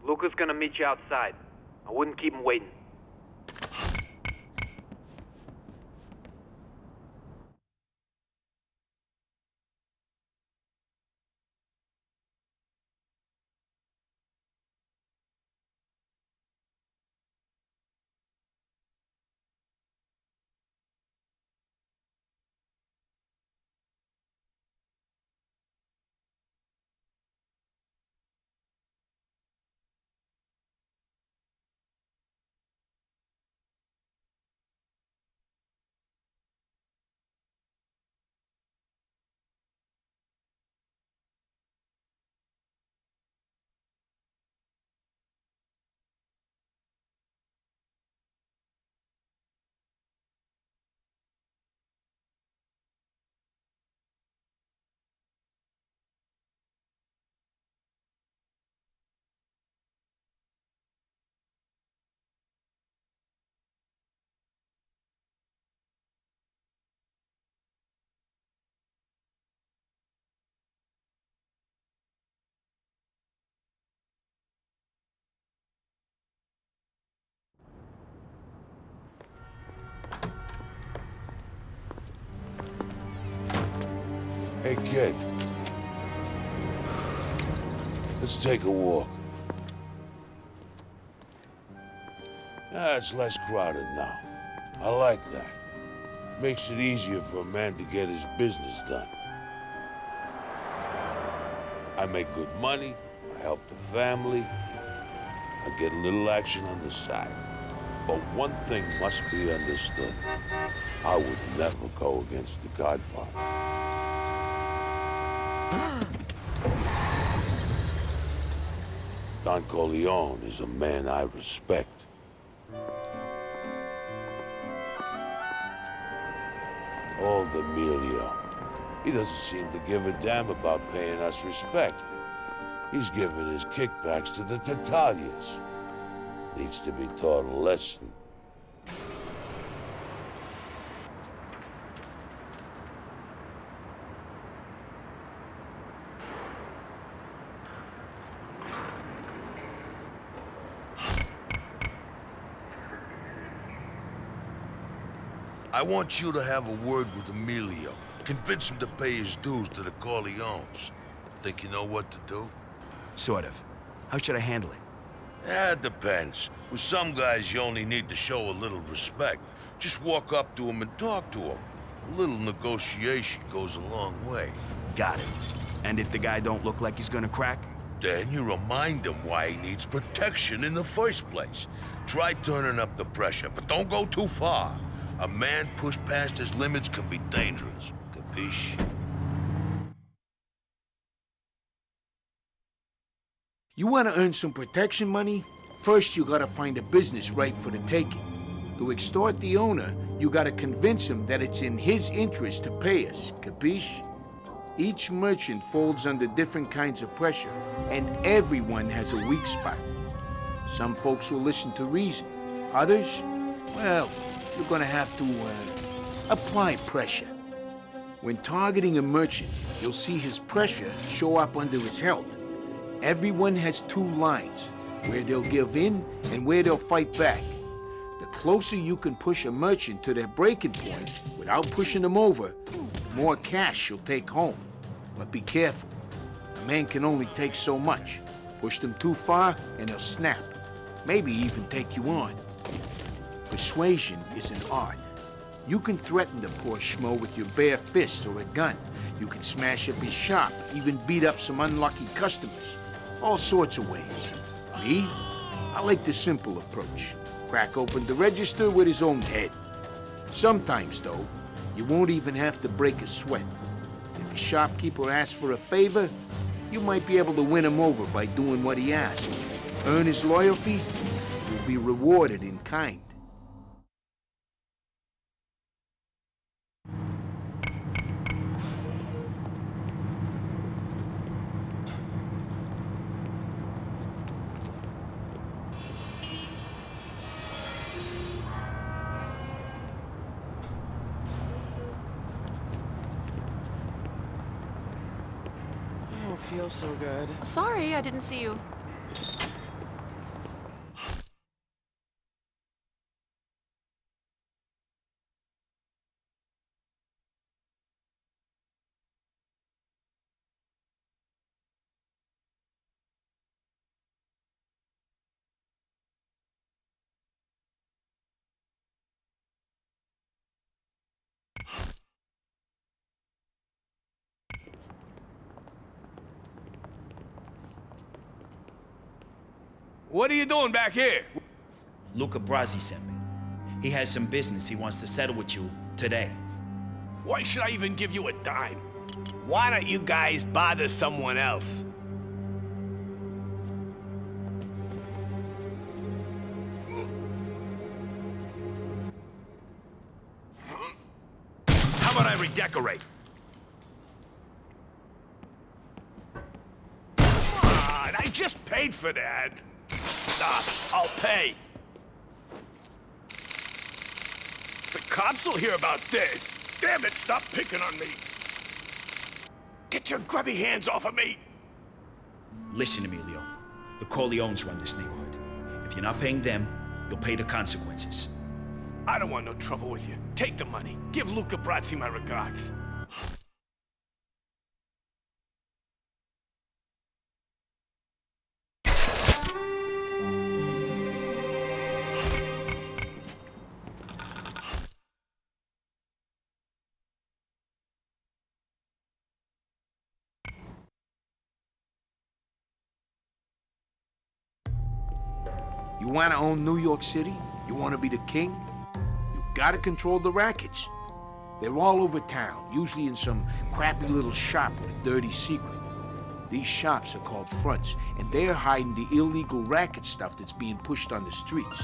Luca's gonna meet you outside. I wouldn't keep him waiting. Hey, kid. Let's take a walk. It's less crowded now. I like that. Makes it easier for a man to get his business done. I make good money, I help the family, I get a little action on the side. But one thing must be understood. I would never go against the Godfather. Don Corleone is a man I respect. Old Emilio. He doesn't seem to give a damn about paying us respect. He's giving his kickbacks to the Tatalias. Needs to be taught a lesson. I want you to have a word with Emilio. Convince him to pay his dues to the Corleones. Think you know what to do? Sort of. How should I handle it? It depends. With some guys, you only need to show a little respect. Just walk up to him and talk to him. A little negotiation goes a long way. Got it. And if the guy don't look like he's gonna crack? Then you remind him why he needs protection in the first place. Try turning up the pressure, but don't go too far. A man pushed past his limits can be dangerous. Capiche? You want to earn some protection money? First, you gotta find a business right for the taking. To extort the owner, you gotta convince him that it's in his interest to pay us. Capiche? Each merchant folds under different kinds of pressure, and everyone has a weak spot. Some folks will listen to reason. Others, well, you're gonna have to, apply pressure. When targeting a merchant, you'll see his pressure show up under his hilt. Everyone has two lines, where they'll give in and where they'll fight back. The closer you can push a merchant to their breaking point without pushing them over, the more cash you'll take home. But be careful. A man can only take so much. Push them too far and they'll snap. Maybe even take you on. Persuasion is an art. You can threaten the poor schmo with your bare fists or a gun. You can smash up his shop, even beat up some unlucky customers. All sorts of ways. Me? I like the simple approach. Crack open the register with his own head. Sometimes, though, you won't even have to break a sweat. If a shopkeeper asks for a favor, you might be able to win him over by doing what he asks. Earn his loyalty, you'll be rewarded in kind. I don't feel so good. Sorry, I didn't see you. What are you doing back here? Luca Brasi sent me. He has some business he wants to settle with you today. Why should I even give you a dime? Why don't you guys bother someone else? How about I redecorate? Come on, I just paid for that. Stop, I'll pay. The cops will hear about this. Damn it, stop picking on me. Get your grubby hands off of me. Listen, Emilio. The Corleones run this neighborhood. If you're not paying them, you'll pay the consequences. I don't want no trouble with you. Take the money. Give Luca Brasi my regards. You want to own New York City? You want to be the king? You gotta control the rackets. They're all over town, usually in some crappy little shop with a dirty secret. These shops are called fronts, and they're hiding the illegal racket stuff that's being pushed on the streets.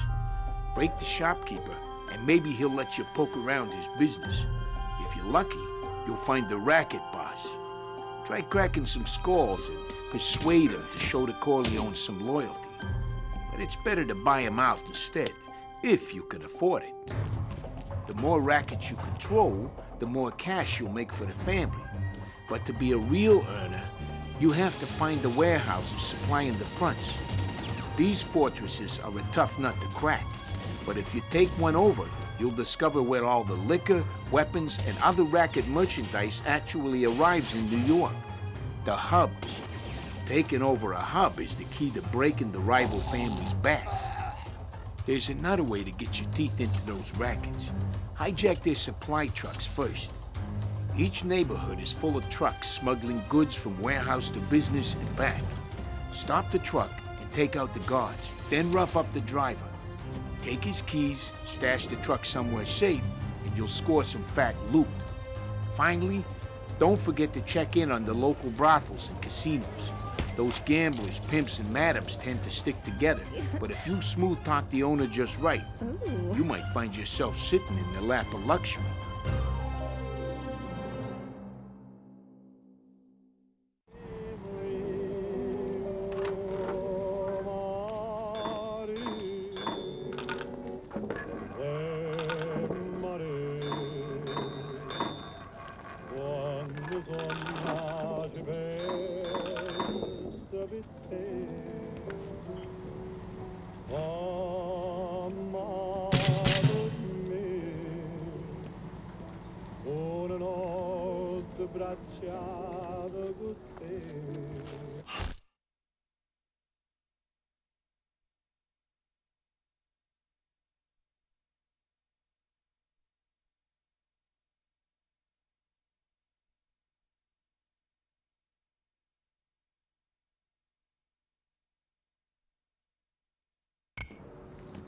Break the shopkeeper, and maybe he'll let you poke around his business. If you're lucky, you'll find the racket boss. Try cracking some skulls and persuade him to show the Corleone some loyalty. But it's better to buy him out instead, if you can afford it. The more rackets you control, the more cash you'll make for the family. But to be a real earner, you have to find the warehouses supplying the fronts. These fortresses are a tough nut to crack, but if you take one over, you'll discover where all the liquor, weapons, and other racket merchandise actually arrives in New York. The hubs. Taking over a hub is the key to breaking the rival families' backs. There's another way to get your teeth into those rackets. Hijack their supply trucks first. Each neighborhood is full of trucks smuggling goods from warehouse to business and back. Stop the truck and take out the guards, then rough up the driver. Take his keys, stash the truck somewhere safe, and you'll score some fat loot. Finally, don't forget to check in on the local brothels and casinos. Those gamblers, pimps, and madams tend to stick together, but if you smooth talk the owner just right, you might find yourself sitting in the lap of luxury.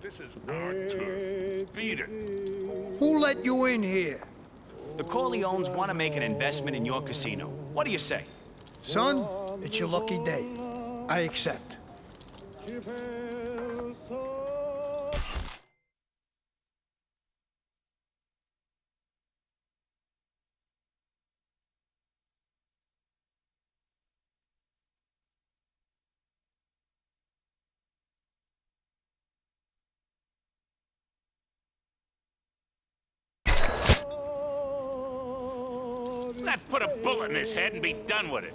This is our turf. Beat it. Who let you in here? The Corleones want to make an investment in your casino. What do you say? Son, it's your lucky day. I accept. Let's put a bullet in his head and be done with it.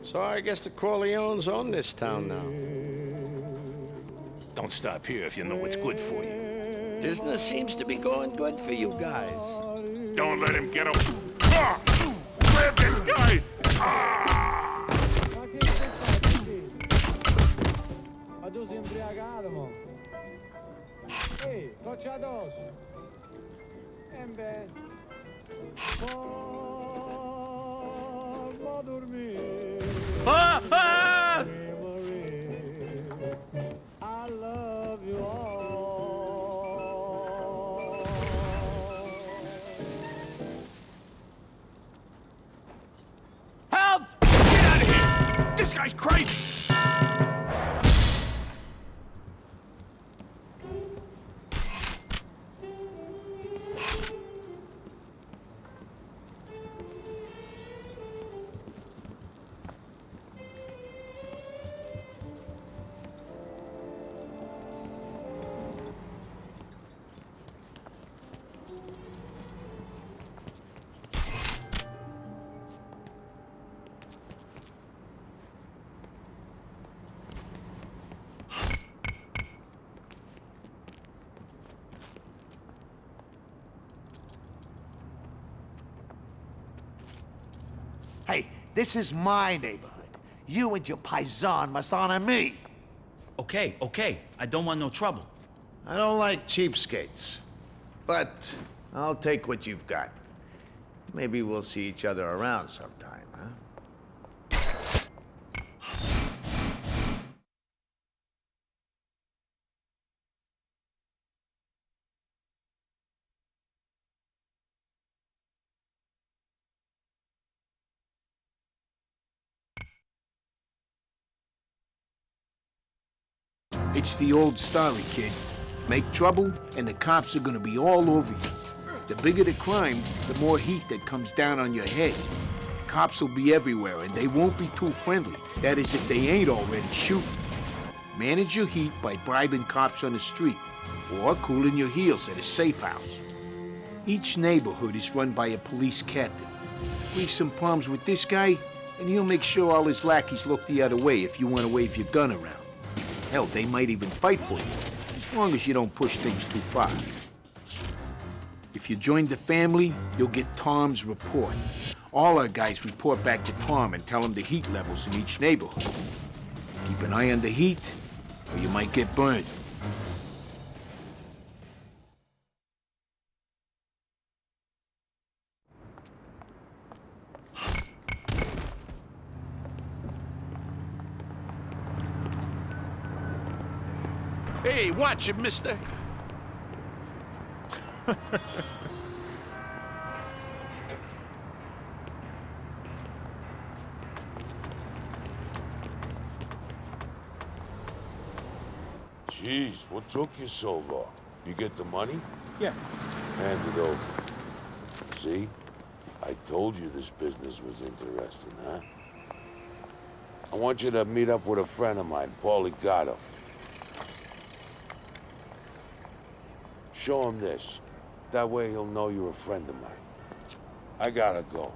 So I guess the Corleones own this town now. Don't stop here if you know what's good for you. Business seems to be going good for you guys. Don't let him get up. Ah! Grab this guy! Ah! Ehi, toccia addosso. Beh. só dormir. Ah! Ah! I love you all. Help! Get out of here! This guy's crazy! Hey, this is my neighborhood. You and your paisan must honor me. Okay, okay. I don't want no trouble. I don't like cheapskates. But I'll take what you've got. Maybe we'll see each other around sometime, huh? It's the old story, kid. Make trouble, and the cops are gonna be all over you. The bigger the crime, the more heat that comes down on your head. Cops will be everywhere, and they won't be too friendly. That is, if they ain't already shooting. Manage your heat by bribing cops on the street, or cooling your heels at a safe house. Each neighborhood is run by a police captain. Bring some problems with this guy, and he'll make sure all his lackeys look the other way if you want to wave your gun around. Hell, they might even fight for you, as long as you don't push things too far. If you join the family, you'll get Tom's report. All our guys report back to Tom and tell him the heat levels in each neighborhood. Keep an eye on the heat, or you might get burned. Hey, watch it, mister. Jeez, what took you so long? You get the money? Yeah. Hand it over. See? I told you this business was interesting, huh? I want you to meet up with a friend of mine, Paulie Gatto. Show him this. That way he'll know you're a friend of mine. I gotta go.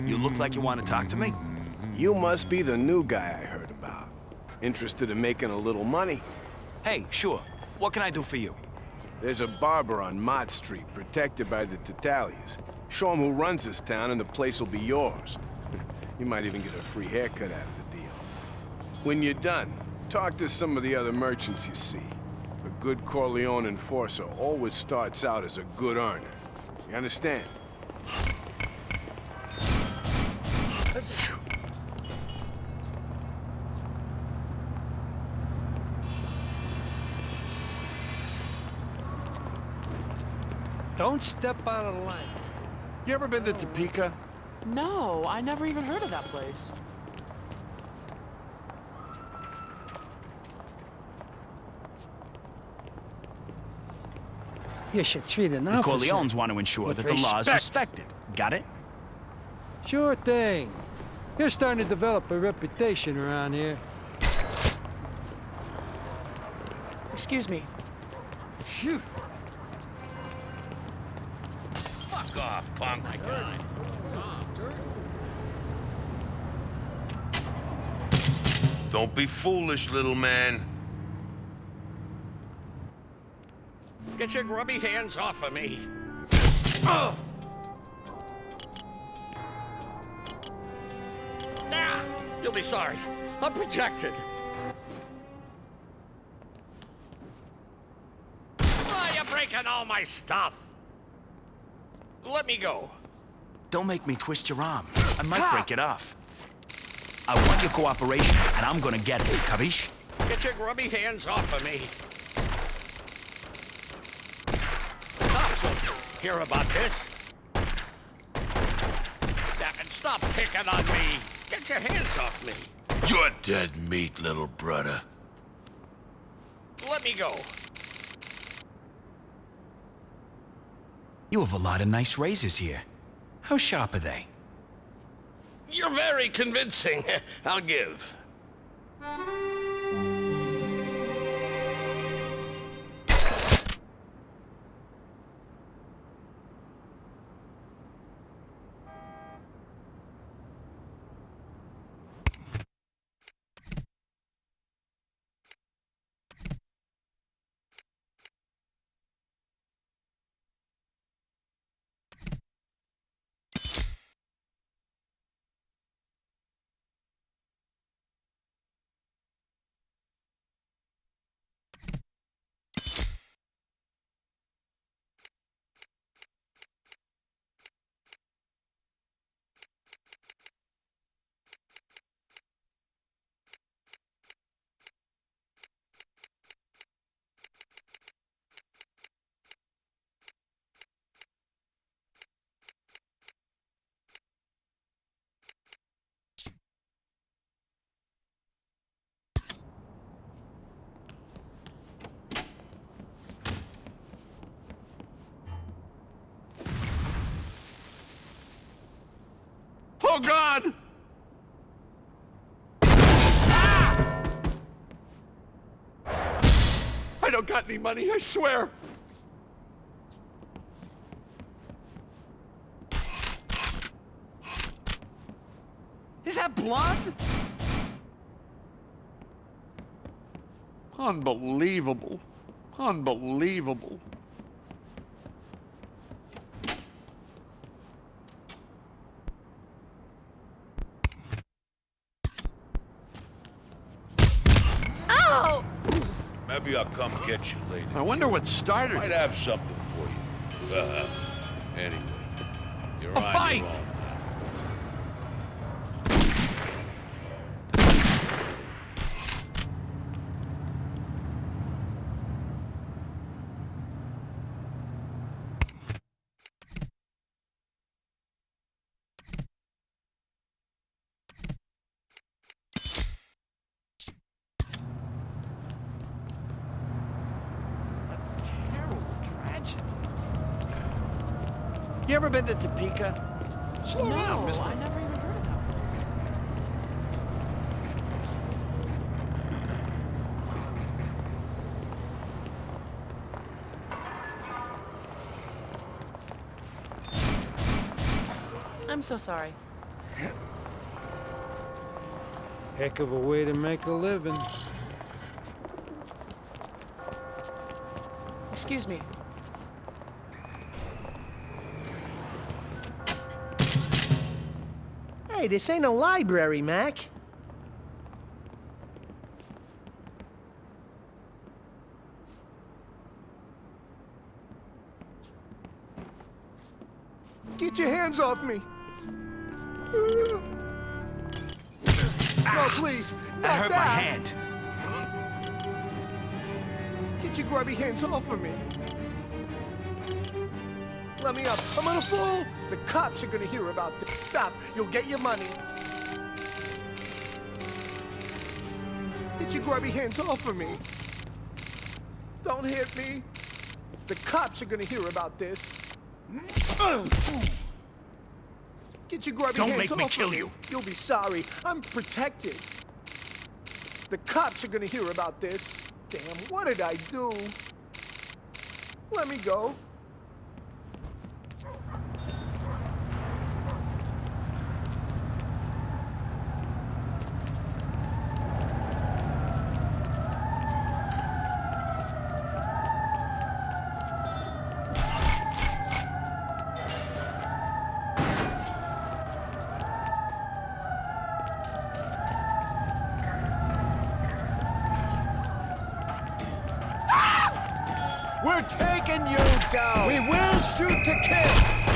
You look like you want to talk to me. You must be the new guy I heard about. Interested in making a little money? Hey, sure. What can I do for you? There's a barber on Mott Street, protected by the Tatalias. Show him who runs this town and the place will be yours. You might even get a free haircut out of the deal. When you're done, talk to some of the other merchants you see. A good Corleone enforcer always starts out as a good earner. You understand? Don't step out of line. You ever been to Topeka? No, I never even heard of that place. You should treat an The officer Corleones want to ensure with that the law is respect. respected. Got it? Sure thing. You're starting to develop a reputation around here. Excuse me. Phew. Fuck off, punk. Don't be foolish, little man. Get your grubby hands off of me. Ah, you'll be sorry. I'm protected. Oh, you're breaking all my stuff. Let me go. Don't make me twist your arm. I might break it off. I want your cooperation, and I'm gonna get it. Capiche? Get your grubby hands off of me. Cops will hear about this. And stop picking on me. Get your hands off me. You're dead meat, little brother. Let me go. You have a lot of nice razors here. How sharp are they? You're very convincing. I'll give. Oh, God! Ah! I don't got any money, I swear. Is that blood? Unbelievable. Unbelievable. Maybe I'll come get you later. I wonder what started Might it. have something for you. Anyway, you're A on fight! your own. You ever been to Topeka? Slow down, mister. I never even heard of that place. I'm so sorry. Heck of a way to make a living. Excuse me. Hey, this ain't a library, Mac. Get your hands off me! No, please, not I hurt my that. hand. Get your grubby hands off of me. Let me up. I'm on a fool. The cops are gonna hear about this. Stop. You'll get your money. Get your grubby hands off of me. Don't hit me. The cops are gonna hear about this. Get your grubby Don't hands make off me of kill me. you. You'll be sorry. I'm protected. The cops are gonna hear about this. Damn, what did I do? Let me go. We're taking you down! We will shoot to kill!